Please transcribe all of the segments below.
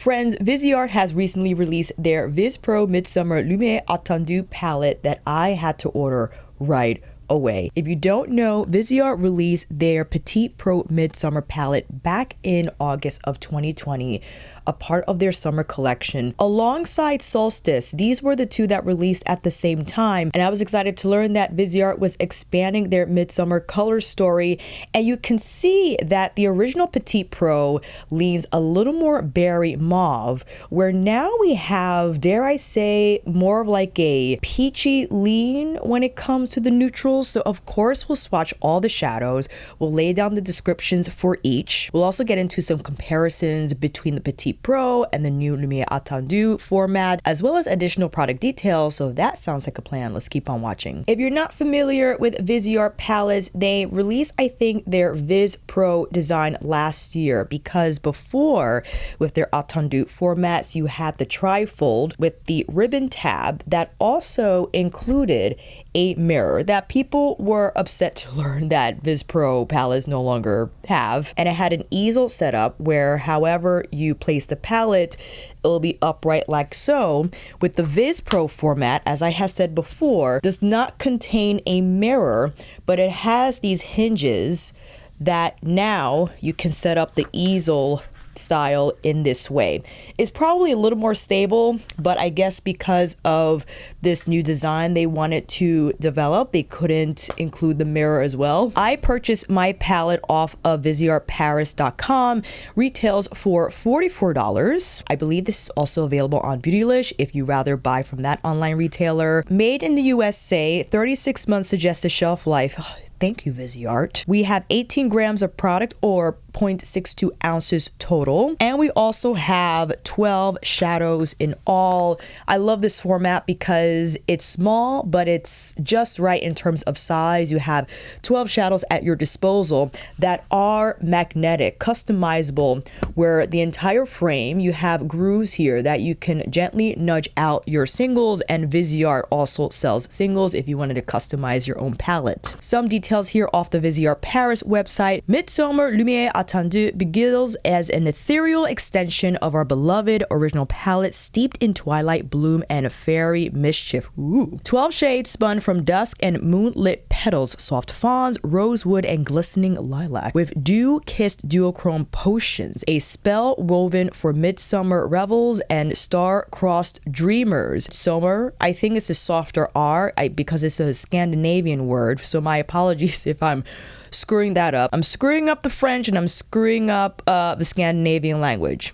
Friends, Viseart has recently released their Visepro Midsummer Lumie Tendu palette that I had to order right away. If you don't know, Viseart released their Petit Pro Midsummer palette back in August of 2020, a part of their summer collection. Alongside Solstice, these were the two that released at the same time, and I was excited to learn that Viseart was expanding their midsummer color story, and you can see that the original Petit Pro leans a little more berry mauve, where now we have, dare I say, more of like a peachy lean when it comes to the neutrals. So of course we'll swatch all the shadows, we'll lay down the descriptions for each. We'll also get into some comparisons between the Petit Pro and the new Lumie Tendu format, as well as additional product details. So if that sounds like a plan, let's keep on watching. If you're not familiar with Viseart palettes, they released, I think, their Vis Pro design last year, because before, with their Tendu formats, you had the trifold with the ribbon tab that also included a mirror that people were upset to learn that Vis Pro palettes no longer have. And it had an easel setup where however you place the palette, it'll be upright like so. With the Vis Pro format, as I have said before, does not contain a mirror, but it has these hinges that now you can set up the easel style in this way. It's probably a little more stable, but I guess because of this new design they wanted to develop, they couldn't include the mirror as well. I purchased my palette off of ViseartParis.com. Retails for $44. I believe this is also available on Beautylish if you rather buy from that online retailer. Made in the USA, 36 months suggested shelf life. Thank you, Viseart. We have 18 grams of product, or 0.62 ounces total. And we also have 12 shadows in all. I love this format because it's small, but it's just right in terms of size. You have 12 shadows at your disposal that are magnetic, customizable, where the entire frame, you have grooves here that you can gently nudge out your singles, and Viseart also sells singles if you wanted to customize your own palette. Some details here off the Viseart Paris website. Midsummer Lumie Tendu begins as an ethereal extension of our beloved original palette, steeped in twilight bloom and fairy mischief. Ooh. 12 shades spun from dusk and moonlit petals, soft fawns, rosewood, and glistening lilac, with dew-kissed duochrome potions, a spell woven for midsummer revels and star-crossed dreamers. Sommer, I think it's a softer R because it's a Scandinavian word, so my apologies if I'm screwing that up. I'm screwing up the French and I'm screwing up the Scandinavian language.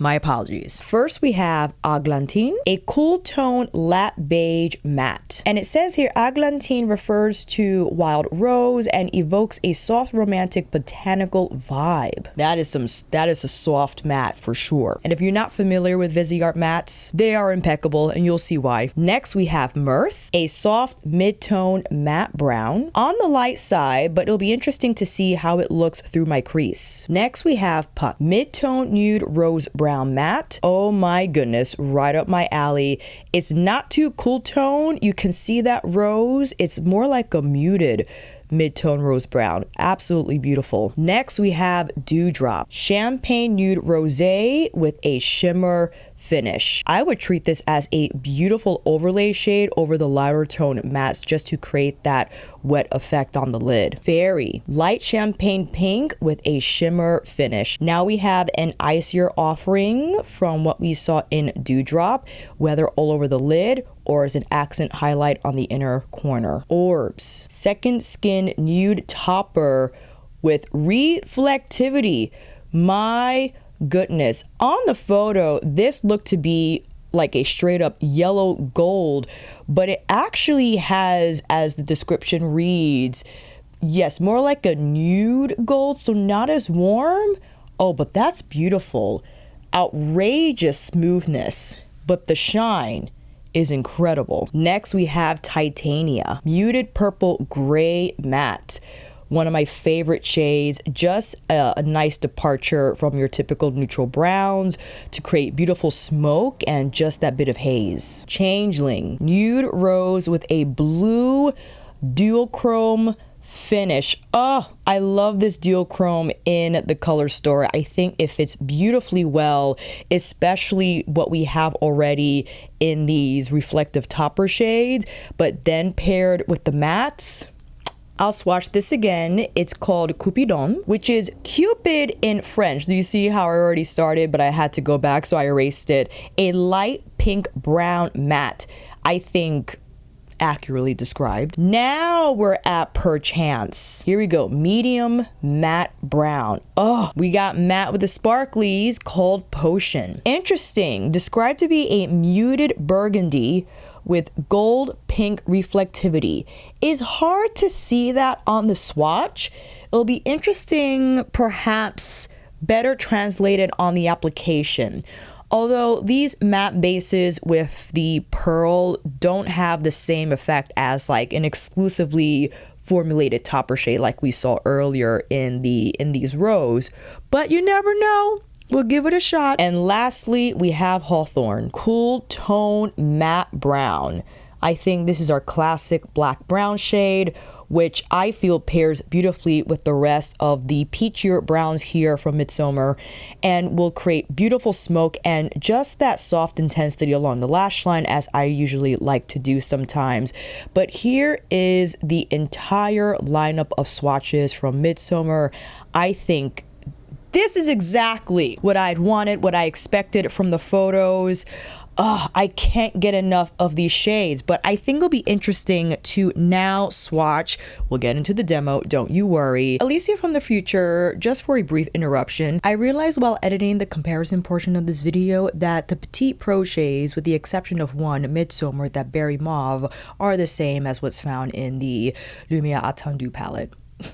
My apologies. First, we have Eglantine, a cool tone lap beige matte. And it says here, Eglantine refers to wild rose and evokes a soft, romantic, botanical vibe. That is a soft matte for sure. And if you're not familiar with Viseart mattes, they are impeccable, and you'll see why. Next, we have Mirth, a soft mid-tone matte brown. On the light side, but it'll be interesting to see how it looks through my crease. Next, we have Puck, mid-tone nude rose brown matte. Oh my goodness, right up my alley. It's not too cool tone. You can see that rose. It's more like a muted mid-tone rose brown. Absolutely beautiful. Next, we have Dewdrop, champagne nude rosé with a shimmer finish. I would treat this as a beautiful overlay shade over the lighter tone mattes just to create that wet effect on the lid. Fairy, light champagne pink with a shimmer finish. Now we have an icier offering from what we saw in Dewdrop, whether all over the lid or as an accent highlight on the inner corner. Orbs, second skin nude topper with reflectivity. My goodness, on the photo this looked to be like a straight up yellow gold, but it actually has, as the description reads, yes, more like a nude gold, so not as warm. Oh, but that's beautiful. Outrageous smoothness, but the shine is incredible. Next, we have Titania, muted purple gray matte. One of my favorite shades, just a nice departure from your typical neutral browns to create beautiful smoke and just that bit of haze. Changeling, nude rose with a blue duochrome finish. Oh, I love this duochrome in the color story. I think it fits beautifully well, especially what we have already in these reflective topper shades, but then paired with the mattes. I'll swatch this again. It's called Cupidon, which is Cupid in French. Do you see how I already started, but I had to go back, so I erased it. A light pink brown matte. I think accurately described. Now we're at Perchance. Here we go. Medium matte brown. Oh, we got matte with the sparklies called Potion. Interesting. Described to be a muted burgundy with gold pink reflectivity. It's hard to see that on the swatch. It'll be interesting, perhaps better translated on the application. Although these matte bases with the pearl don't have the same effect as like an exclusively formulated topper shade like we saw earlier in these rows, but you never know. We'll give it a shot. And lastly, we have Hawthorne Cool Tone Matte Brown. I think this is our classic black brown shade, which I feel pairs beautifully with the rest of the peachier browns here from MIdsommer and will create beautiful smoke and just that soft intensity along the lash line, as I usually like to do sometimes. But here is the entire lineup of swatches from MIdsommer. I think this is exactly what I'd wanted, what I expected from the photos. Oh, I can't get enough of these shades, but I think it'll be interesting to now swatch. We'll get into the demo, don't you worry. Alicia from the future, just for a brief interruption, I realized while editing the comparison portion of this video that the Petit Pro shades, with the exception of one, MIdsommer, that berry mauve, are the same as what's found in the Lumie Tendu palette.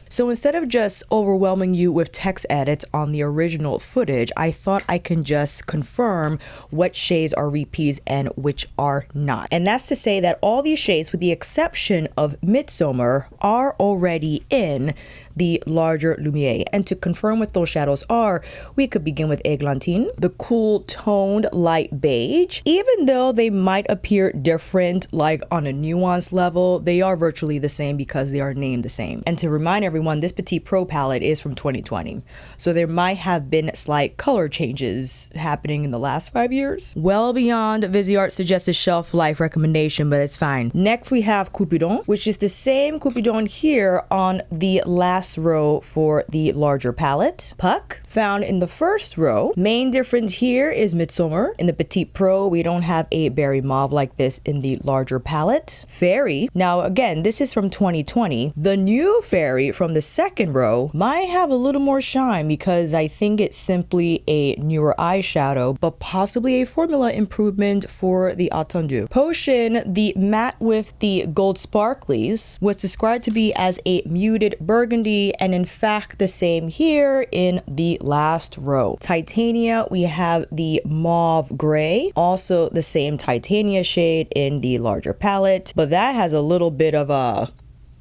So instead of just overwhelming you with text edits on the original footage, I thought I can just confirm what shades are repeats and which are not. And that's to say that all these shades, with the exception of MIdsommer, are already in the larger Lumie. And to confirm what those shadows are, we could begin with Eglantine, the cool toned light beige. Even though they might appear different, like on a nuance level, they are virtually the same because they are named the same. And to remind everyone, this Petit Pro palette is from 2020, so there might have been slight color changes happening in the last 5 years. Well beyond Viseart suggested shelf life recommendation, but it's fine. Next we have Cupidon, which is the same Cupidon here on the last row for the larger palette. Puck, found in the first row. Main difference here is MIdsommer. In the Petit Pro, we don't have a berry mauve like this in the larger palette. Fairy, now again, this is from 2020. The new Fairy from the second row might have a little more shine because I think it's simply a newer eyeshadow, but possibly a formula improvement for the Attendu. Potion, the matte with the gold sparklies, was described to be as a muted burgundy, and in fact the same here in the last row. Titania, we have the mauve gray, also the same Titania shade in the larger palette, but that has a little bit of a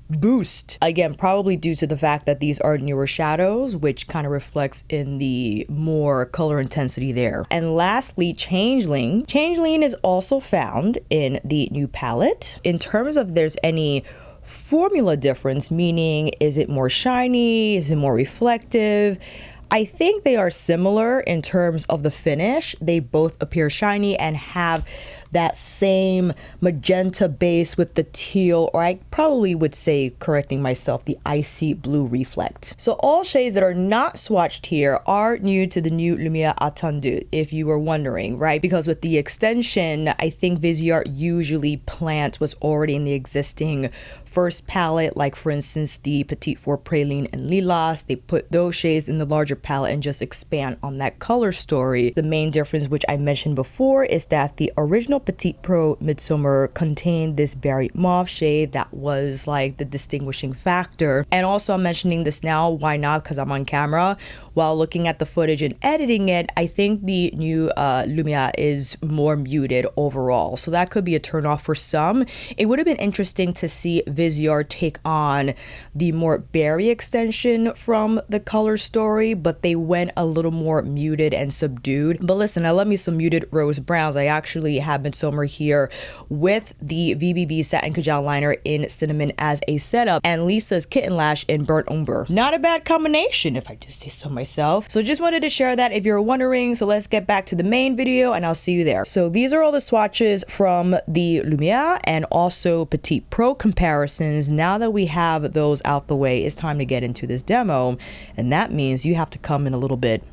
boost, again probably due to the fact that these are newer shadows, which kind of reflects in the more color intensity there. And lastly, Changeling is also found in the new palette. In terms of there's any formula difference, meaning is it more shiny, is it more reflective, I think they are similar in terms of the finish. They both appear shiny and have that same magenta base with the teal, or I probably would say, correcting myself, the icy blue reflect. So all shades that are not swatched here are new to the new Lumie Attendu, if you were wondering, right? Because with the extension, I think Viseart usually plants what's already in the existing first palette, like for instance the Petit Pro Praline and Lilas. They put those shades in the larger palette and just expand on that color story. The main difference, which I mentioned before, is that the original Petit Pro MIdsommer contained this berry mauve shade that was like the distinguishing factor. And also I'm mentioning this now, why not? Because I'm on camera. While looking at the footage and editing it, I think the new Lumie is more muted overall, so that could be a turnoff for some. It would have been interesting to see Viseart take on the more berry extension from the color story, but they went a little more muted and subdued. But listen, I love me some muted rose browns. I actually have been Midsommer here with the VBB Satin Kajal Liner in Cinnamon as a setup, and Lisa's Kitten Lash in Burnt Umber. Not a bad combination, if I do say so myself. So just wanted to share that if you're wondering. So let's get back to the main video, and I'll see you there. So these are all the swatches from the Lumie and also Petit Pro comparisons. Now that we have those out the way, it's time to get into this demo, and that means you have to come in a little bit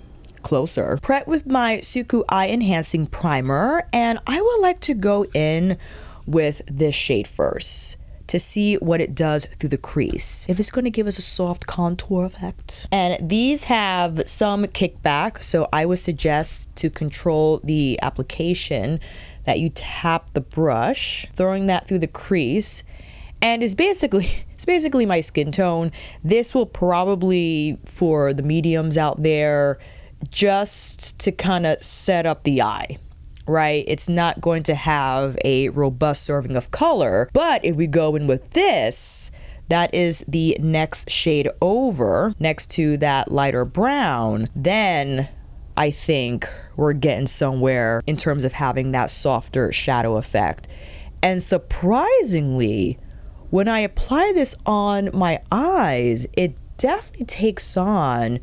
closer. Prep with my Suku Eye Enhancing Primer, and I would like to go in with this shade first to see what it does through the crease, if it's going to give us a soft contour effect. And these have some kickback, so I would suggest to control the application that you tap the brush, throwing that through the crease, and it's basically my skin tone. This will probably, for the mediums out there, just to kind of set up the eye, right? It's not going to have a robust serving of color, but if we go in with this, that is the next shade over next to that lighter brown, then I think we're getting somewhere in terms of having that softer shadow effect. And surprisingly, when I apply this on my eyes, it definitely takes on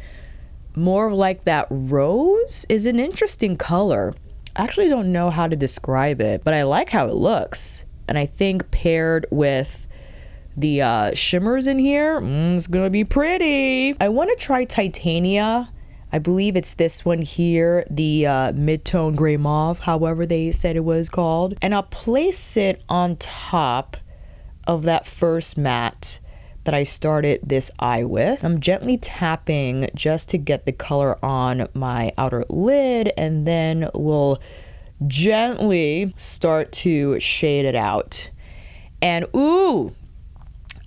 more of like that rose. Is an interesting color. I actually don't know how to describe it, but I like how it looks. And I think paired with the shimmers in here, it's gonna be pretty. I want to try Titania. I believe it's this one here, the mid-tone gray mauve, however they said it was called. And I'll place it on top of that first matte that I started this eye with. I'm gently tapping just to get the color on my outer lid, and then we'll gently start to shade it out. And ooh,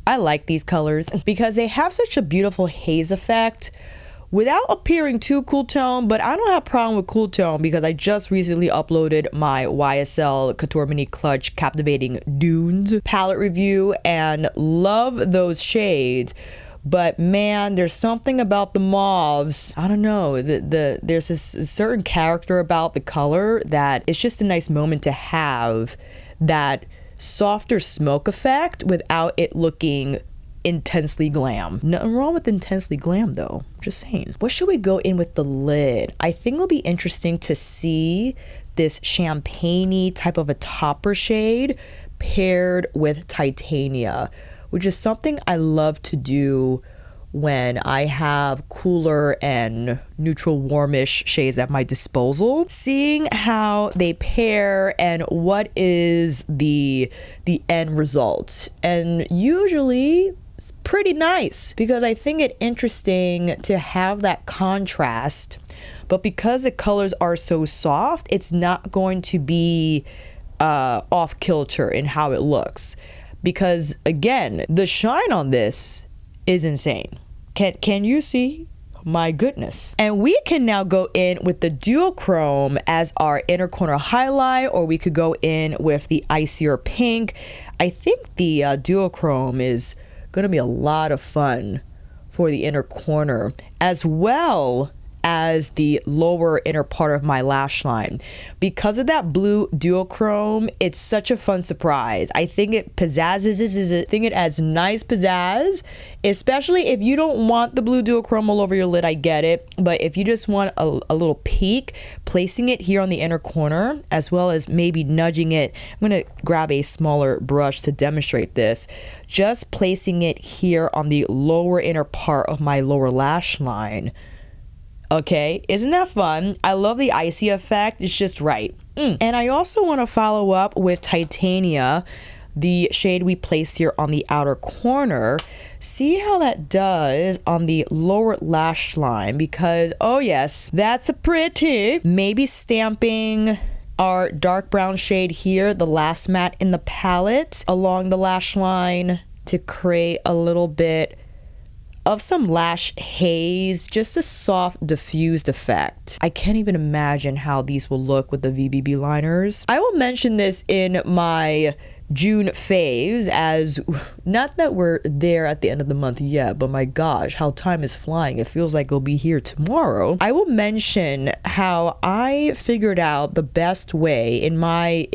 I like these colors because they have such a beautiful haze effect without appearing too cool tone. But I don't have a problem with cool tone because I just recently uploaded my YSL Couture Mini Clutch Captivating Dunes palette review and love those shades. But man, there's something about the mauves, I don't know, there's this certain character about the color that it's just a nice moment to have that softer smoke effect without it looking intensely glam. Nothing wrong with intensely glam though, just saying. What should we go in with the lid? I think it'll be interesting to see this champagne-y type of a topper shade paired with Titania, which is something I love to do when I have cooler and neutral warmish shades at my disposal. Seeing how they pair and what is the end result. And usually it's pretty nice because I think it interesting to have that contrast, but because the colors are so soft, it's not going to be off kilter in how it looks. Because again, the shine on this is insane. Can you see? My goodness. And we can now go in with the duochrome as our inner corner highlight, or we could go in with the icier pink. I think the duochrome is gonna be a lot of fun for the inner corner, as well as the lower inner part of my lash line. Because of that blue duochrome, it's such a fun surprise. I think it I think it adds nice pizzazz, especially if you don't want the blue duochrome all over your lid. I get it, but if you just want a little peek, placing it here on the inner corner, as well as maybe nudging it. I'm gonna grab a smaller brush to demonstrate this. Just placing it here on the lower inner part of my lower lash line. Okay, isn't that fun? I love the icy effect. It's just right. And I also want to follow up with Titania, the shade we placed here on the outer corner. See how that does on the lower lash line, because oh yes, that's a pretty. Maybe stamping our dark brown shade here, the last matte in the palette, along the lash line to create a little bit of some lash haze, just a soft diffused effect. I can't even imagine how these will look with the VBB liners. I will mention this in my June faves, as not that we're there at the end of the month yet, but my gosh, how time is flying. It feels like it'll be here tomorrow. I will mention how I figured out the best way in my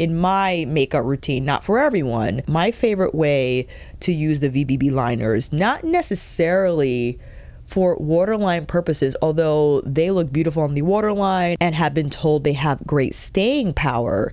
makeup routine, not for everyone, my favorite way to use the VBB liners, not necessarily for waterline purposes, although they look beautiful on the waterline and have been told they have great staying power.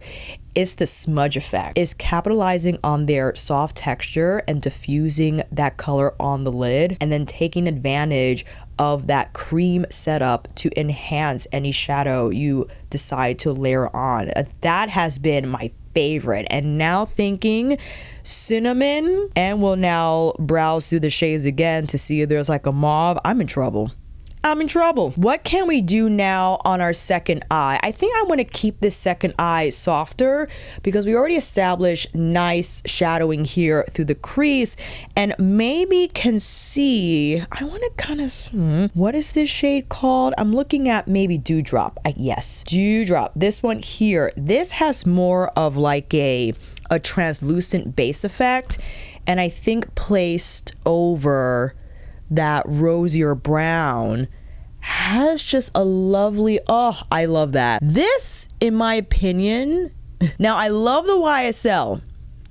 It's the smudge effect. It's capitalizing on their soft texture and diffusing that color on the lid, and then taking advantage of that cream setup to enhance any shadow you decide to layer on. That has been my favorite. And now thinking cinnamon, and we'll now browse through the shades again to see if there's like a mauve. I'm in trouble. What can we do now on our second eye? I think I want to keep this second eye softer because we already established nice shadowing here through the crease, and maybe can see, I want to kind of, what is this shade called? I'm looking at maybe Dewdrop. Yes, Dewdrop. This one here. This has more of like a translucent base effect, and I think placed over that rosier brown has just a lovely, oh, I love that. This, in my opinion, now I love the YSL.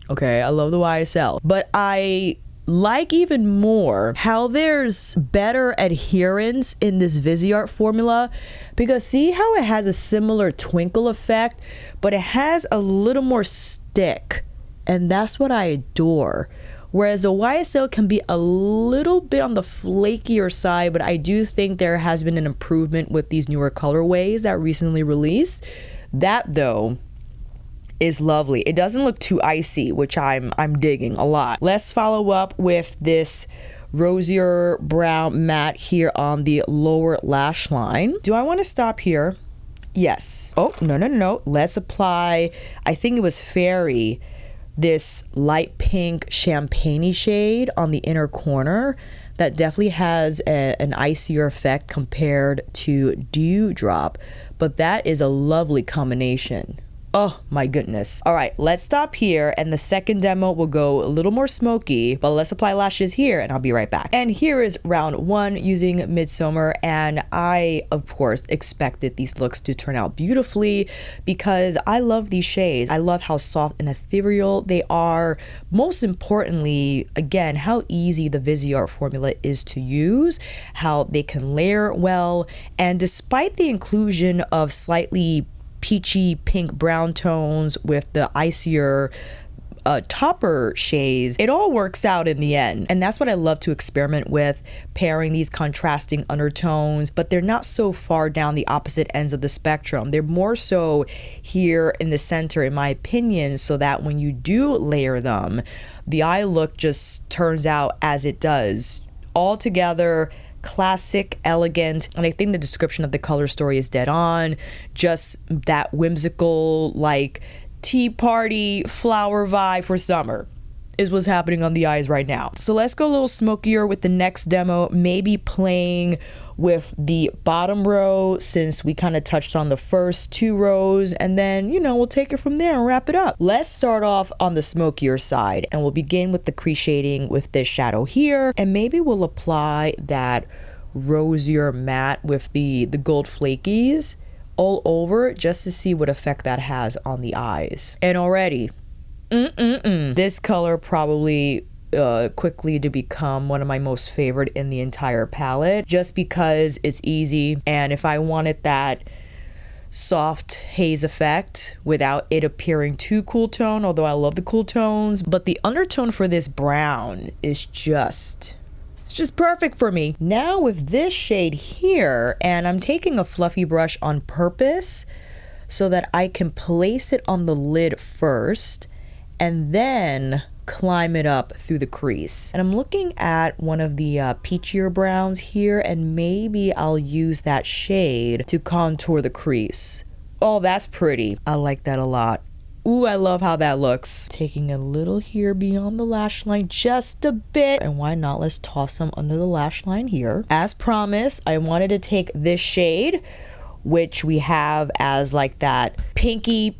Okay, I love the YSL, but I like even more how there's better adherence in this Viseart formula, because see how it has a similar twinkle effect, but it has a little more stick, and that's what I adore. Whereas the YSL can be a little bit on the flakier side, but I do think there has been an improvement with these newer colorways that recently released. That though is lovely. It doesn't look too icy, which I'm digging a lot. Let's follow up with this rosier brown matte here on the lower lash line. Do I want to stop here? Yes. Oh, no. Let's apply, I think it was Fairy, this light pink champagne-y shade on the inner corner that definitely has an icier effect compared to Dewdrop, but that is a lovely combination. Oh my goodness. All right, let's stop here, and the second demo will go a little more smoky, but let's apply lashes here and I'll be right back. And here is round one using MIdsommer, and I of course expected these looks to turn out beautifully because I love these shades. I love how soft and ethereal they are. Most importantly, again, how easy the Viseart formula is to use, how they can layer well, and despite the inclusion of slightly peachy pink brown tones with the icier topper shades, it all works out in the end. And that's what I love to experiment with, pairing these contrasting undertones, but they're not so far down the opposite ends of the spectrum. They're more so here in the center, in my opinion, so that when you do layer them, the eye look just turns out as it does. All together, classic, elegant, and I think the description of the color story is dead on. Just that whimsical, like, tea party flower vibe for summer is what's happening on the eyes right now. So let's go a little smokier with the next demo, maybe playing with the bottom row since we kind of touched on the first two rows, and then, you know, we'll take it from there and wrap it up. Let's start off on the smokier side, and we'll begin with the crease shading with this shadow here, and maybe we'll apply that rosier matte with the gold flakies all over just to see what effect that has on the eyes. And already, this color probably quickly to become one of my most favorite in the entire palette, just because it's easy, and if I wanted that soft haze effect without it appearing too cool tone, although I love the cool tones, but the undertone for this brown is just, it's just perfect for me. Now with this shade here, and I'm taking a fluffy brush on purpose so that I can place it on the lid first and then climb it up through the crease. And I'm looking at one of the peachier browns here, and maybe I'll use that shade to contour the crease. Oh, that's pretty. I like that a lot. Ooh, I love how that looks. Taking a little here beyond the lash line, just a bit. And why not? Let's toss some under the lash line here. As promised, I wanted to take this shade, which we have as like that pinky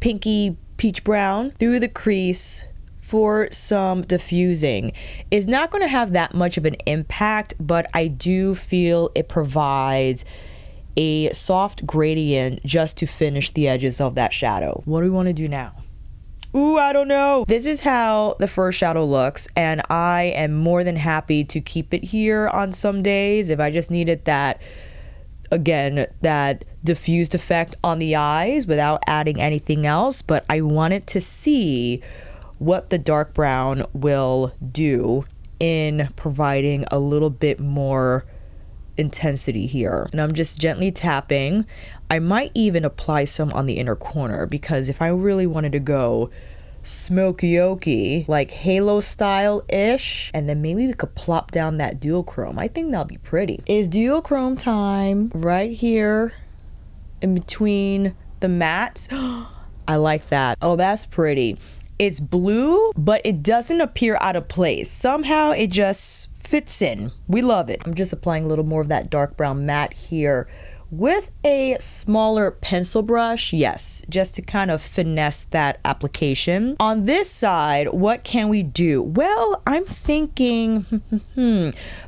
peach brown, through the crease for some diffusing. It's not going to have that much of an impact, but I do feel it provides a soft gradient just to finish the edges of that shadow. What do we want to do now? Ooh, I don't know. This is how the first shadow looks, and I am more than happy to keep it here on some days if I just needed that, again, that diffused effect on the eyes without adding anything else. But I wanted to see what the dark brown will do in providing a little bit more intensity here. And I'm just gently tapping. I might even apply some on the inner corner, because if I really wanted to go smoky-oaky, like halo style-ish, and then maybe we could plop down that duochrome. I think that'll be pretty. It's duochrome time right here in between the mattes. I like that. Oh, that's pretty. It's blue, but it doesn't appear out of place. Somehow it just fits in. We love it. I'm just applying a little more of that dark brown matte here with a smaller pencil brush, yes, just to kind of finesse that application. On this side, what can we do? Well, I'm thinking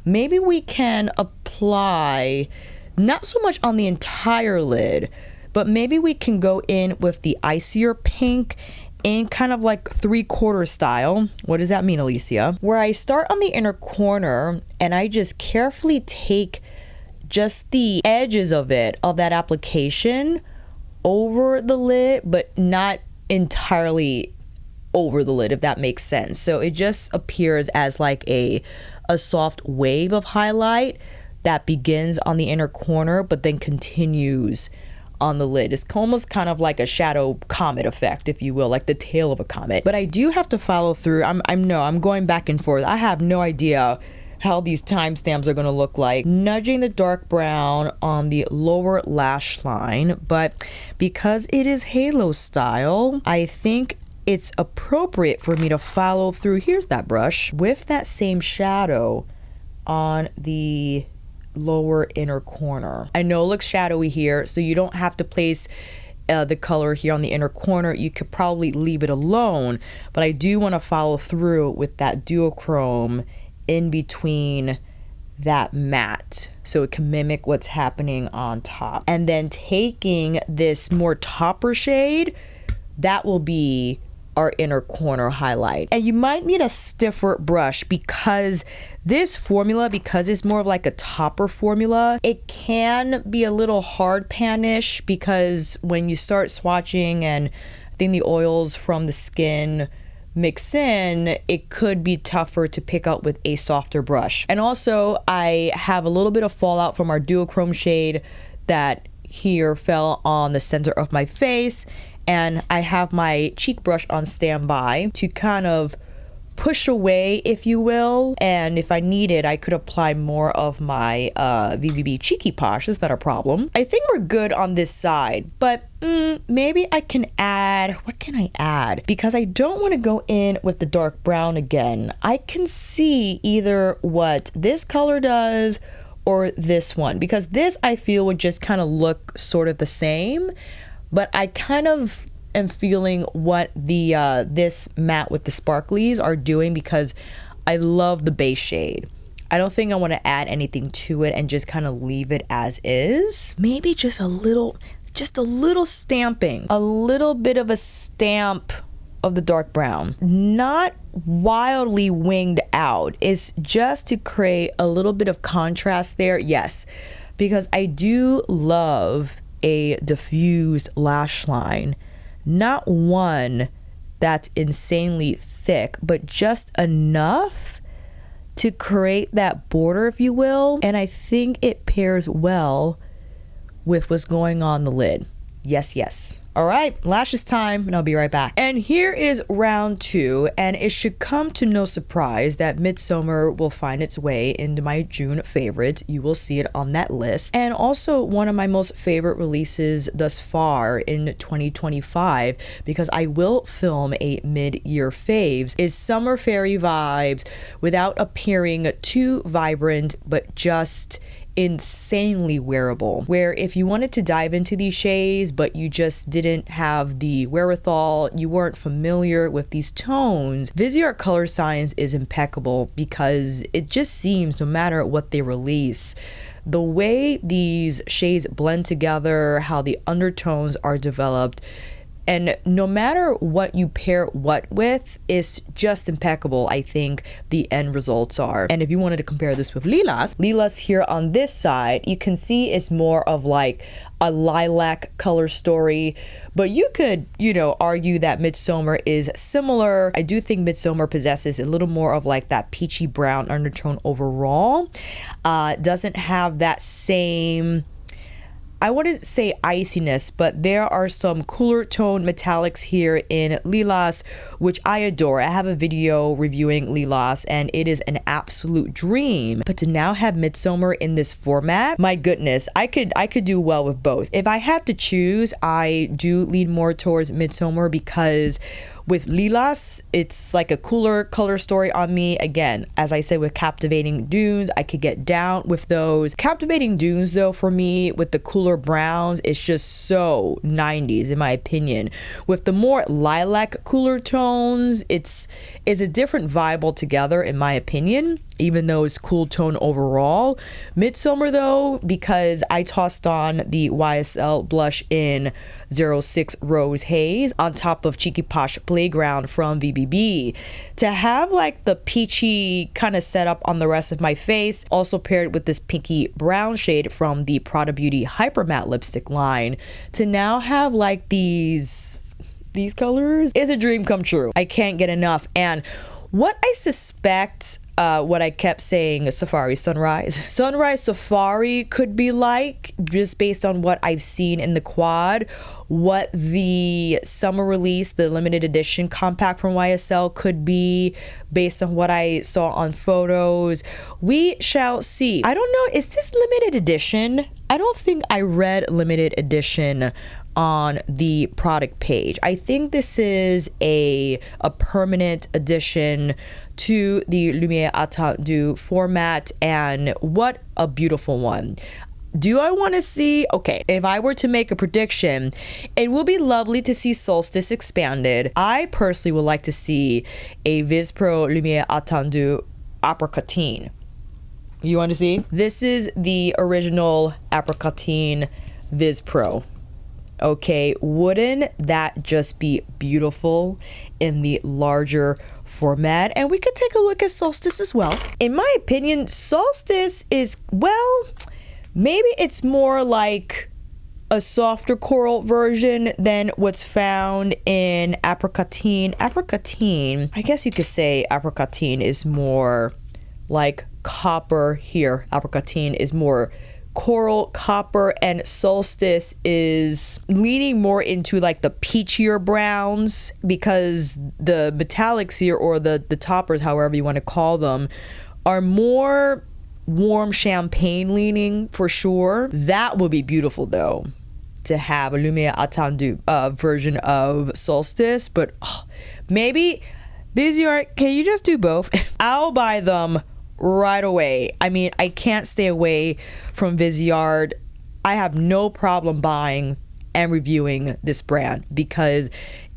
maybe we can apply, not so much on the entire lid, but maybe we can go in with the icier pink in kind of like 3/4 style. What does that mean, Alicia? Where I start on the inner corner and I just carefully take just the edges of it, of that application, over the lid, but not entirely over the lid, if that makes sense. So it just appears as like a soft wave of highlight that begins on the inner corner, but then continues on the lid. It's almost kind of like a shadow comet effect, if you will, like the tail of a comet. But I do have to follow through. I'm going back and forth. I have no idea how these timestamps are going to look like. Nudging the dark brown on the lower lash line, but because it is halo style, I think it's appropriate for me to follow through. Here's that brush with that same shadow on the lower inner corner. I know it looks shadowy here, so you don't have to place the color here on the inner corner. You could probably leave it alone, but I do want to follow through with that duochrome in between that matte so it can mimic what's happening on top. And then taking this more topper shade, that will be our inner corner highlight. And you might need a stiffer brush because this formula, because it's more of like a topper formula, it can be a little hard panish, because when you start swatching and I think the oils from the skin mix in, it could be tougher to pick up with a softer brush. And also I have a little bit of fallout from our duochrome shade that here fell on the center of my face, and I have my cheek brush on standby to kind of push away, if you will, and if I needed, I could apply more of my VVB Cheeky Posh. Is that a problem? I think we're good on this side, but maybe I can add, what can I add? Because I don't want to go in with the dark brown again. I can see either what this color does or this one, because this I feel would just kind of look sort of the same, but I kind of am feeling what the this matte with the sparklies are doing, because I love the base shade. I don't think I want to add anything to it and just kind of leave it as is. Maybe just a little stamping, a little bit of a stamp of the dark brown, not wildly winged out. It's just to create a little bit of contrast there. Yes, because I do love a diffused lash line, not one that's insanely thick, but just enough to create that border, if you will. And I think it pairs well with what's going on the lid. Yes, yes. All right, lashes time, and I'll be right back. And here is round 2, and it should come to no surprise that Midsommer will find its way into my June favorites. You will see it on that list. And also one of my most favorite releases thus far in 2025, because I will film a mid-year faves, is Summer Fairy Vibes without appearing too vibrant, but just insanely wearable, where if you wanted to dive into these shades but you just didn't have the wherewithal, you weren't familiar with these tones, Viseart color science is impeccable because it just seems, no matter what they release, the way these shades blend together, how the undertones are developed, and no matter what you pair what with, it's just impeccable. I think the end results are. And if you wanted to compare this with Lilas here on this side, you can see it's more of like a lilac color story, but you could, you know, argue that MIdsommer is similar. I do think MIdsommer possesses a little more of like that peachy brown undertone overall. Doesn't have that same, I wouldn't say iciness, but there are some cooler tone metallics here in Lilas, which I adore. I have a video reviewing Lilas and it is an absolute dream. But to now have MIdsommer in this format, my goodness, I could do well with both. If I had to choose, I do lean more towards MIdsommer because with Lilas, it's like a cooler color story on me. Again, as I said with Captivating Dunes, I could get down with those. Captivating Dunes, though, for me, with the cooler browns, it's just so 90s in my opinion. With the more lilac cooler tones, it's a different vibe altogether in my opinion, even though it's cool tone overall. MIdsommer, though, because I tossed on the YSL blush in 06 Rose Haze on top of Cheeky Posh Playground from VBB, to have like the peachy kind of setup on the rest of my face, also paired with this pinky brown shade from the Prada Beauty Hyper Matte lipstick line, to now have like these colors is a dream come true. I can't get enough. And what I suspect, what I kept saying, Safari Sunrise Safari could be like, just based on what I've seen in the quad, what the summer release, the limited edition compact from YSL could be based on what I saw on photos. We shall see. I don't know, is this limited edition? I don't think I read limited edition on the product page. I think this is a permanent addition to the Lumie Attendu format, and what a beautiful one. Do I want to see, okay, if I were to make a prediction, it will be lovely to see Solstice expanded. I personally would like to see a Visepro Lumie Attendu Apricotine. You want to see? This is the original Apricotine Visepro. Okay, wouldn't that just be beautiful in the larger format? And we could take a look at Solstice as well. In my opinion, Solstice is, well, maybe it's more like a softer coral version than what's found in Apricotine. Apricotine, I guess you could say Apricotine is more like copper here. Apricotine is more coral copper, and Solstice is leaning more into like the peachier browns, because the metallics here, or the toppers, however you want to call them, are more warm champagne leaning for sure. That would be beautiful though, to have a Lumie Attendu version of Solstice. But maybe Viseart, can you just do both? I'll buy them right away. I mean, I can't stay away from Viseart. I have no problem buying and reviewing this brand, because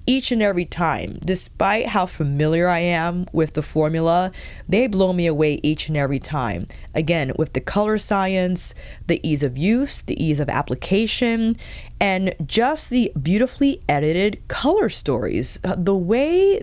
each and every time, despite how familiar I am with the formula, they blow me away each and every time. Again, with the color science, the ease of use, the ease of application, and just the beautifully edited color stories. The way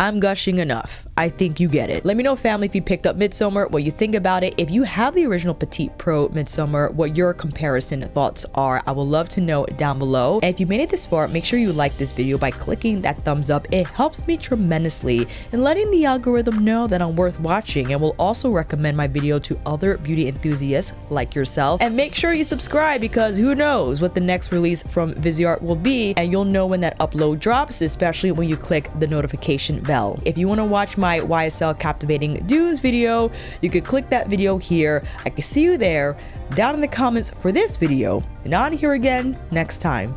I'm gushing enough. I think you get it. Let me know, family, if you picked up MIdsommer, what you think about it. If you have the original Petit Pro MIdsommer, what your comparison thoughts are. I would love to know down below. And if you made it this far, make sure you like this video by clicking that thumbs up. It helps me tremendously in letting the algorithm know that I'm worth watching, and will also recommend my video to other beauty enthusiasts like yourself. And make sure you subscribe, because who knows what the next release from Viseart will be, and you'll know when that upload drops, especially when you click the notification bell. If you want to watch my YSL Captivating Dunes video, you could click that video here. I can see you there, down in the comments for this video, and on here again next time.